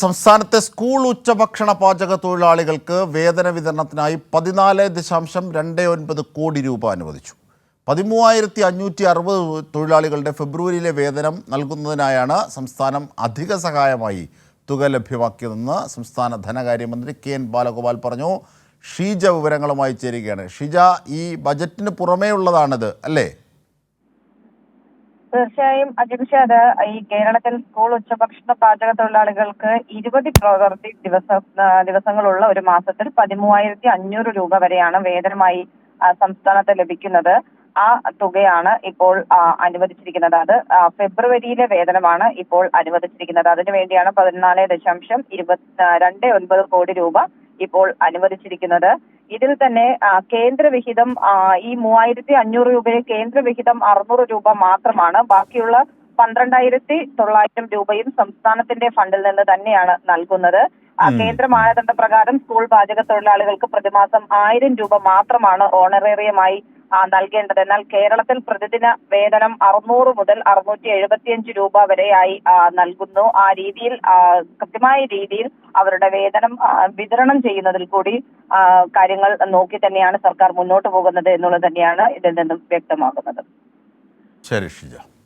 സംസ്ഥാനത്തെ സ്കൂൾ ഉച്ചഭക്ഷണ പാചക തൊഴിലാളികൾക്ക് വേതന വിതരണത്തിനായി 14.29 കോടി രൂപ അനുവദിച്ചു. 13,560 തൊഴിലാളികളുടെ ഫെബ്രുവരിയിലെ വേതനം നൽകുന്നതിനായാണ് സംസ്ഥാനം അധിക സഹായമായി തുക ലഭ്യമാക്കിയതെന്ന് സംസ്ഥാന ധനകാര്യമന്ത്രി കെ.എൻ. ബാലഗോപാൽ പറഞ്ഞു. ഷീജ വിവരങ്ങളുമായി ചേരുകയാണ്. ഷീജ, ഈ ബജറ്റിന് പുറമേ ഉള്ളതാണിത് അല്ലേ? തീർച്ചയായും അജിംഷാദ്, ഈ കേരളത്തിൽ സ്കൂൾ ഉച്ചഭക്ഷണ പാചക തൊഴിലാളികൾക്ക് 20 പ്രവൃത്തി ദിവസങ്ങളുള്ള ഒരു മാസത്തിൽ 13,500 രൂപ വരെയാണ് വേതനമായി സംസ്ഥാനത്ത് ലഭിക്കുന്നത്. ആ തുകയാണ് ഇപ്പോൾ അനുവദിച്ചിരിക്കുന്നത്. അത് ഫെബ്രുവരിയിലെ വേതനമാണ് ഇപ്പോൾ അനുവദിച്ചിരിക്കുന്നത്. അതിനുവേണ്ടിയാണ് 14.29 കോടി രൂപ ഇപ്പോൾ അനുവദിച്ചിരിക്കുന്നത്. ഇതിൽ തന്നെ കേന്ദ്രവിഹിതം ഈ 3,500 രൂപയിൽ കേന്ദ്രവിഹിതം 600 രൂപ മാത്രമാണ്. ബാക്കിയുള്ള 12,900 രൂപയും സംസ്ഥാനത്തിന്റെ ഫണ്ടിൽ നിന്ന് തന്നെയാണ് നൽകുന്നത്. കേന്ദ്ര മാനദണ്ഡ പ്രകാരം സ്കൂൾ പാചക തൊഴിലാളികൾക്ക് പ്രതിമാസം 1,000 രൂപ മാത്രമാണ് ഓണറേറിയമായി നൽകേണ്ടത്. എന്നാൽ കേരളത്തിൽ പ്രതിദിന വേതനം 600 മുതൽ 675 രൂപ വരെയായി നൽകുന്നു. ആ രീതിയിൽ കൃത്യമായ രീതിയിൽ അവരുടെ വേതനം വിതരണം ചെയ്യുന്നതിൽ കൂടി കാര്യങ്ങൾ നോക്കി തന്നെയാണ് സർക്കാർ മുന്നോട്ട് പോകുന്നത് എന്നുള്ളത് തന്നെയാണ് ഇതിൽ നിന്നും വ്യക്തമാകുന്നത്. ശരി ഷീജ.